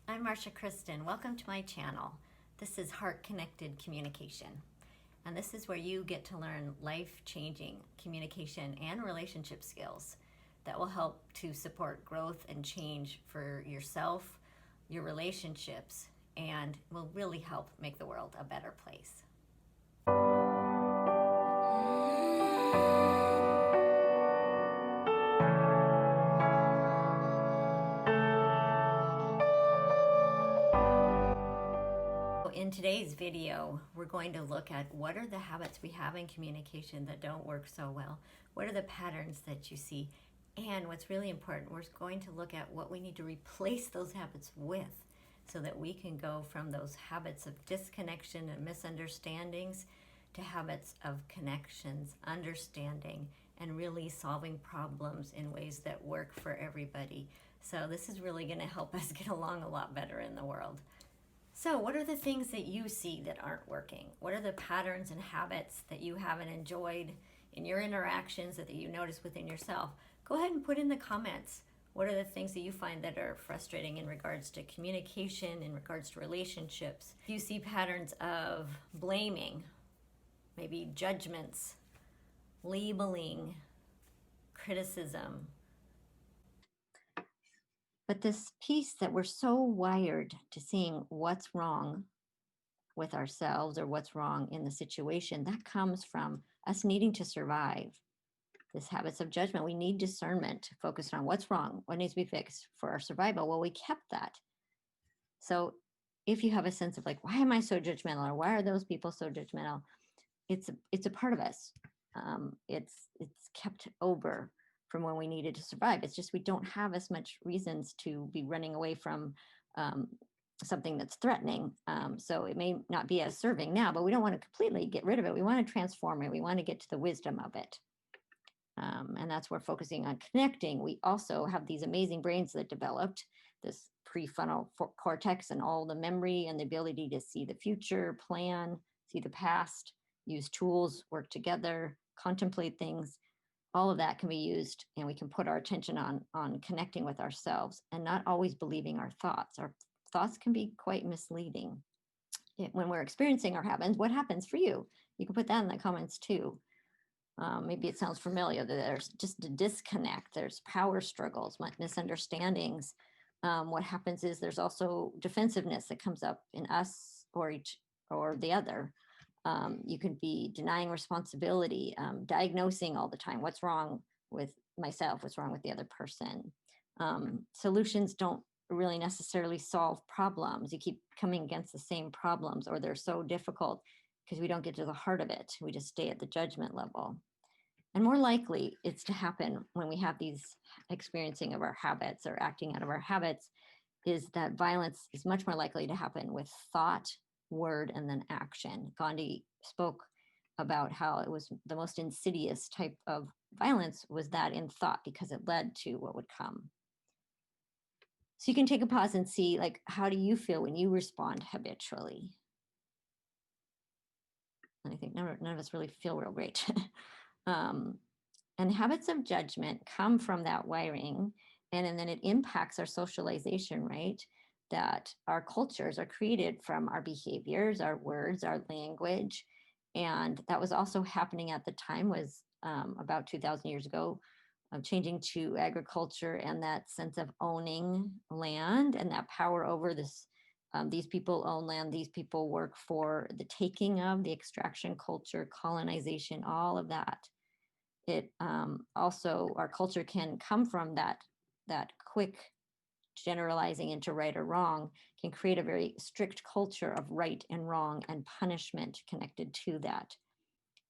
I'm Marcia Kristen. Welcome to my channel. This is Heart Connected Communication. And this is where you get to learn life-changing communication and relationship skills that will help to support growth and change for yourself, your relationships, and will really help make the world a better place. In today's video, we're going to look at what are the habits we have in communication that don't work so well. What are the patterns that you see? And what's really important, we're going to look at what we need to replace those habits with so that we can go from those habits of disconnection and misunderstandings to habits of connections, understanding, and really solving problems in ways that work for everybody. So this is really going to help us get along a lot better in the world. So what are the things that you see that aren't working? What are the patterns and habits that you haven't enjoyed in your interactions that you notice within yourself? Go ahead and put in the comments. What are the things that you find that are frustrating in regards to communication, in regards to relationships? You see patterns of blaming, maybe judgments, labeling, criticism. But this piece that we're so wired to seeing what's wrong with ourselves or what's wrong in the situation, that comes from us needing to survive. This habits of judgment, we need discernment focused on what's wrong, what needs to be fixed for our survival. Well, we kept that. So if you have a sense of like, why am I so judgmental, or why are those people so judgmental? It's a part of us. It's kept over from when we needed to survive. It's just we don't have as much reasons to be running away from something that's threatening. So it may not be as serving now, but we don't want to completely get rid of it. We want to transform it. We want to get to the wisdom of it. And that's where focusing on connecting. We also have these amazing brains that developed, this prefrontal cortex and all the memory and the ability to see the future, plan, see the past, use tools, work together, contemplate things. All of that can be used, and we can put our attention on connecting with ourselves and not always believing our thoughts. Our thoughts can be quite misleading. When we're experiencing our habits, what happens for you? You can put that in the comments too. Maybe it sounds familiar. There's just a disconnect. There's power struggles, misunderstandings. What happens is there's also defensiveness that comes up in us or the other. You could be denying responsibility, diagnosing all the time. What's wrong with myself? What's wrong with the other person? Solutions don't really necessarily solve problems. You keep coming against the same problems, or they're so difficult because we don't get to the heart of it. We just stay at the judgment level. And more likely it's to happen when we have these experiencing of our habits or acting out of our habits, is that violence is much more likely to happen with thought, word, and then action. Gandhi spoke about how it was the most insidious type of violence was that in thought, because it led to what would come. So you can take a pause and see, like, how do you feel when you respond habitually? And I think none of us really feel real great. And habits of judgment come from that wiring, and then it impacts our socialization, right? That our cultures are created from our behaviors, our words, our language. And that was also happening at the time, was about 2,000 years ago, changing to agriculture and that sense of owning land and that power over this. These people own land, these people work for the taking of, the extraction culture, colonization, all of that. It also, our culture can come from that quick generalizing into right or wrong, can create a very strict culture of right and wrong and punishment connected to that.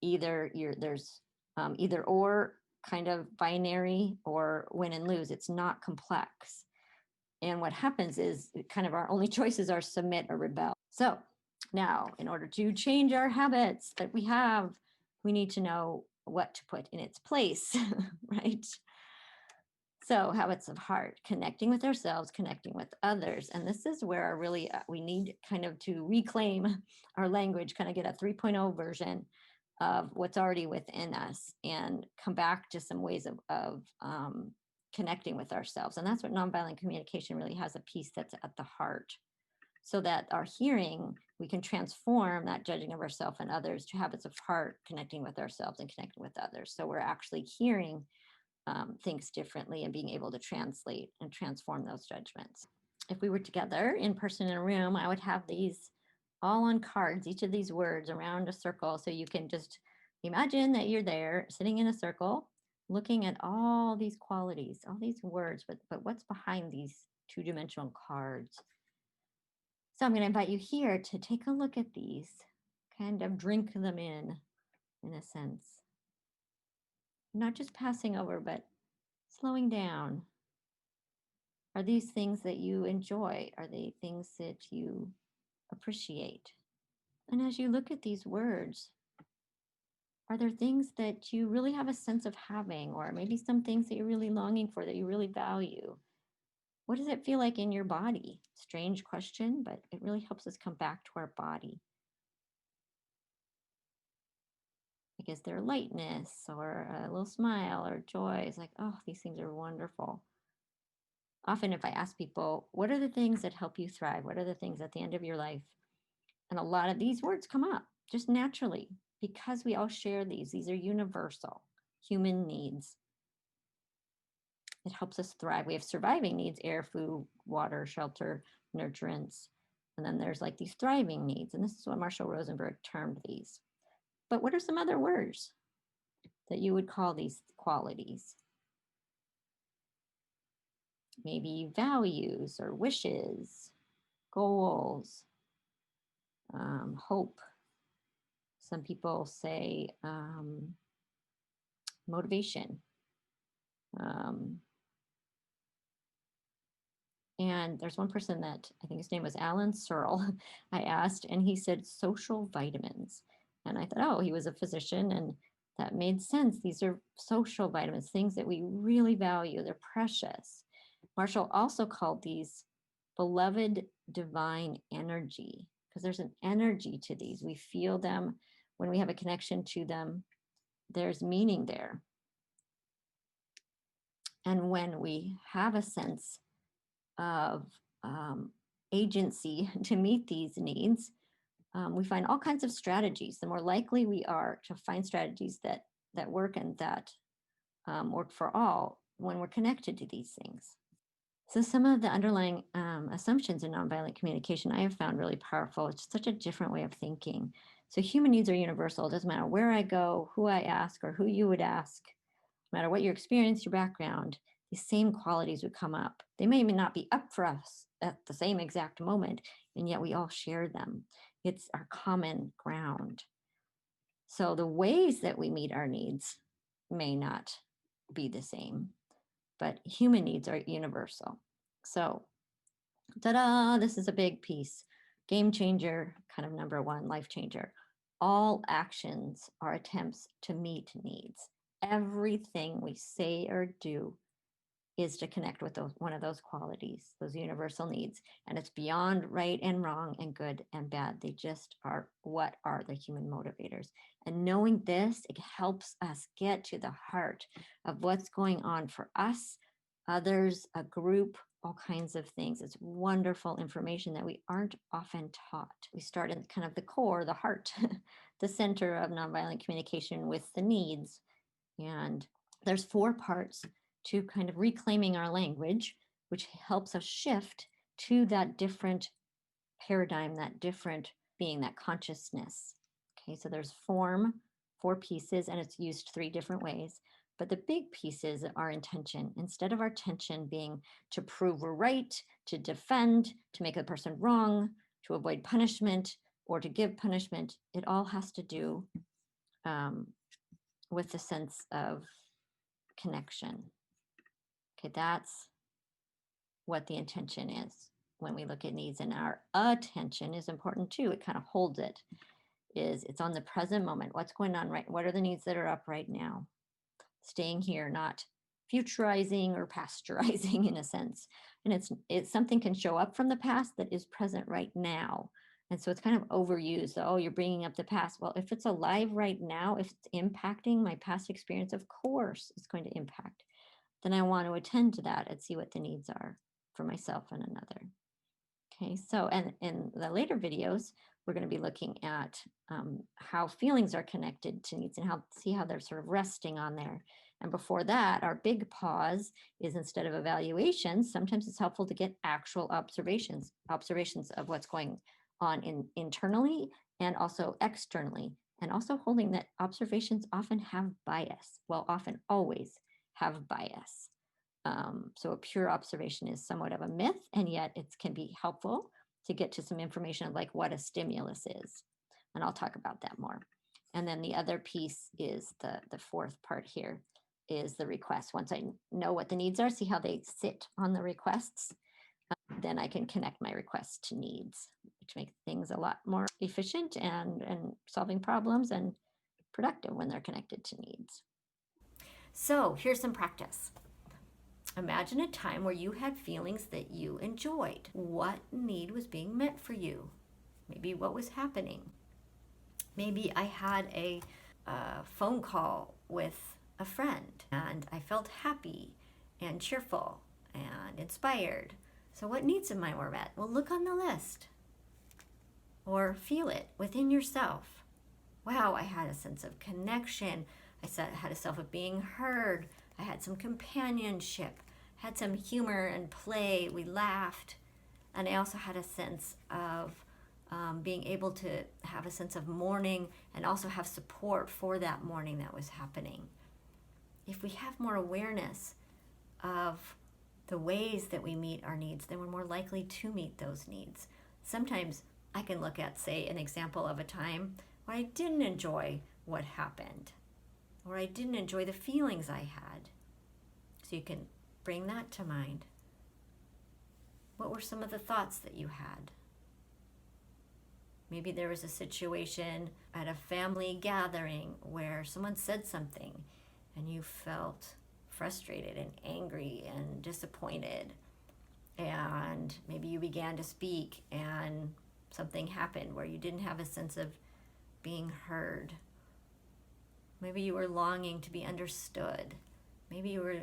There's either or kind of binary, or win and lose. It's not complex. And what happens is kind of our only choices are submit or rebel. So now, in order to change our habits that we have, we need to know what to put in its place, right? So habits of heart, connecting with ourselves, connecting with others. And this is where really we need kind of to reclaim our language, kind of get a 3.0 version of what's already within us and come back to some ways of connecting with ourselves. And that's what nonviolent communication really has, a piece that's at the heart. So that our hearing, we can transform that judging of ourselves and others to habits of heart, connecting with ourselves and connecting with others. So we're actually hearing things differently and being able to translate and transform those judgments. If we were together in person in a room, I would have these all on cards, each of these words around a circle. So you can just imagine that you're there sitting in a circle, looking at all these qualities, all these words, but what's behind these two-dimensional cards? So I'm going to invite you here to take a look at these, kind of drink them in a sense. Not just passing over, but slowing down. Are these things that you enjoy? Are they things that you appreciate? And as you look at these words, are there things that you really have a sense of having, or maybe some things that you're really longing for, that you really value? What does it feel like in your body? Strange question, but it really helps us come back to our body. Like, is there lightness or a little smile or joy? It's like, oh, these things are wonderful. Often, if I ask people, what are the things that help you thrive? What are the things at the end of your life? And a lot of these words come up just naturally because we all share these. These are universal human needs. It helps us thrive. We have surviving needs: air, food, water, shelter, nurturance. And then there's like these thriving needs. And this is what Marshall Rosenberg termed these. But what are some other words that you would call these qualities? Maybe values or wishes, goals, hope. Some people say motivation. And there's one person that I think his name was Alan Searle. I asked, and he said social vitamins. And I thought, oh, he was a physician, and that made sense. These are social vitamins, things that we really value. They're precious. Marshall also called these beloved divine energy, because there's an energy to these. We feel them when we have a connection to them. There's meaning there. And when we have a sense of agency to meet these needs, we find all kinds of strategies. The more likely we are to find strategies that work and that work for all when we're connected to these things. So some of the underlying assumptions in nonviolent communication I have found really powerful. It's such a different way of thinking. So human needs are universal. It doesn't matter where I go, who I ask, or who you would ask. No matter what your experience, your background, these same qualities would come up. They may not be up for us at the same exact moment, and yet we all share them. It's our common ground. So the ways that we meet our needs may not be the same, but human needs are universal. So, ta-da, this is a big piece. Game changer, kind of number one, life changer. All actions are attempts to meet needs. Everything we say or do is to connect with one of those qualities, those universal needs. And it's beyond right and wrong and good and bad. They just are, what are the human motivators? And knowing this, it helps us get to the heart of what's going on for us, others, a group, all kinds of things. It's wonderful information that we aren't often taught. We start in kind of the core, the heart, the center of nonviolent communication with the needs. And there's 4 parts to kind of reclaiming our language, which helps us shift to that different paradigm, that different being, that consciousness. Okay, so there's form, 4 pieces, and it's used 3 different ways. But the big pieces are intention. Instead of our tension being to prove we're right, to defend, to make a person wrong, to avoid punishment, or to give punishment, it all has to do with the sense of connection. Okay, that's what the intention is when we look at needs. And our attention is important too. It kind of holds it. It's on the present moment. What's going on right? What are the needs that are up right now? Staying here, not futurizing or pasteurizing in a sense. And it's something can show up from the past that is present right now. And so it's kind of overused. Oh, you're bringing up the past. Well, if it's alive right now, if it's impacting my past experience, of course it's going to impact then I want to attend to that and see what the needs are for myself and another. Okay, so, and in the later videos, we're going to be looking at how feelings are connected to needs and how see how they're sort of resting on there. And before that, our big pause is, instead of evaluations, sometimes it's helpful to get actual observations of what's going on internally and also externally, and also holding that observations often have bias. Well, often always have bias. So a pure observation is somewhat of a myth, and yet it can be helpful to get to some information of like what a stimulus is. And I'll talk about that more. And then the other piece is the fourth part here is the request. Once I know what the needs are, see how they sit on the requests, then I can connect my requests to needs, which makes things a lot more efficient and solving problems and productive when they're connected to needs. So here's some practice. Imagine a time where you had feelings that you enjoyed. What need was being met for you? Maybe what was happening? Maybe I had a phone call with a friend and I felt happy and cheerful and inspired. So what needs of mine were met? Well, look on the list or feel it within yourself. Wow, I had a sense of connection. I had a sense of being heard. I had some companionship, had some humor and play. We laughed. And I also had a sense of being able to have a sense of mourning and also have support for that mourning that was happening. If we have more awareness of the ways that we meet our needs, then we're more likely to meet those needs. Sometimes I can look at, say, an example of a time where I didn't enjoy what happened, or I didn't enjoy the feelings I had. So you can bring that to mind. What were some of the thoughts that you had? Maybe there was a situation at a family gathering where someone said something and you felt frustrated and angry and disappointed. And maybe you began to speak and something happened where you didn't have a sense of being heard. Maybe you were longing to be understood. Maybe you were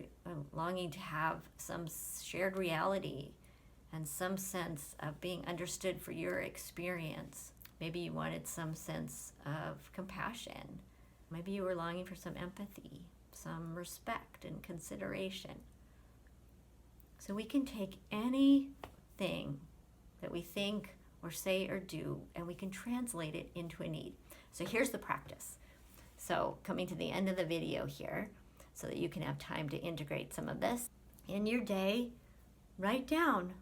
longing to have some shared reality and some sense of being understood for your experience. Maybe you wanted some sense of compassion. Maybe you were longing for some empathy, some respect and consideration. So we can take anything that we think or say or do, and we can translate it into a need. So here's the practice. So coming to the end of the video here, so that you can have time to integrate some of this. In your day, write down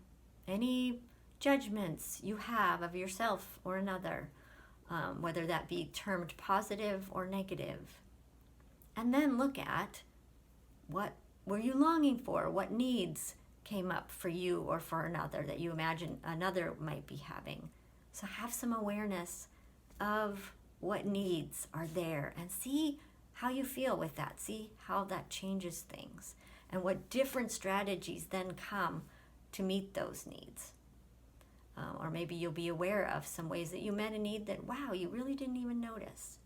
any judgments you have of yourself or another, whether that be termed positive or negative. And then look at what were you longing for, what needs came up for you or for another that you imagine another might be having. So have some awareness of what needs are there and see how you feel with that. See how that changes things and what different strategies then come to meet those needs. Or maybe you'll be aware of some ways that you met a need that, wow, you really didn't even notice.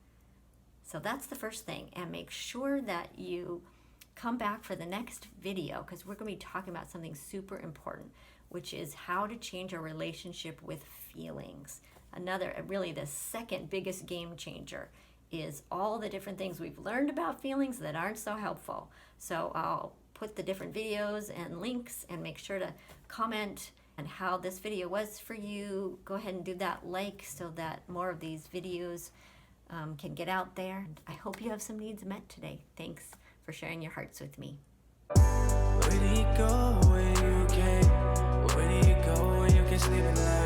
So that's the first thing. And make sure that you come back for the next video, because we're going to be talking about something super important, which is how to change our relationship with feelings. Really the second biggest game changer is all the different things we've learned about feelings that aren't so helpful. So I'll put the different videos and links, and make sure to comment on how this video was for you. Go ahead and do that like so that more of these videos can get out there. I hope you have some needs met today. Thanks for sharing your hearts with me. Where do you go when you can't? Where do you go when you can't sleep at night?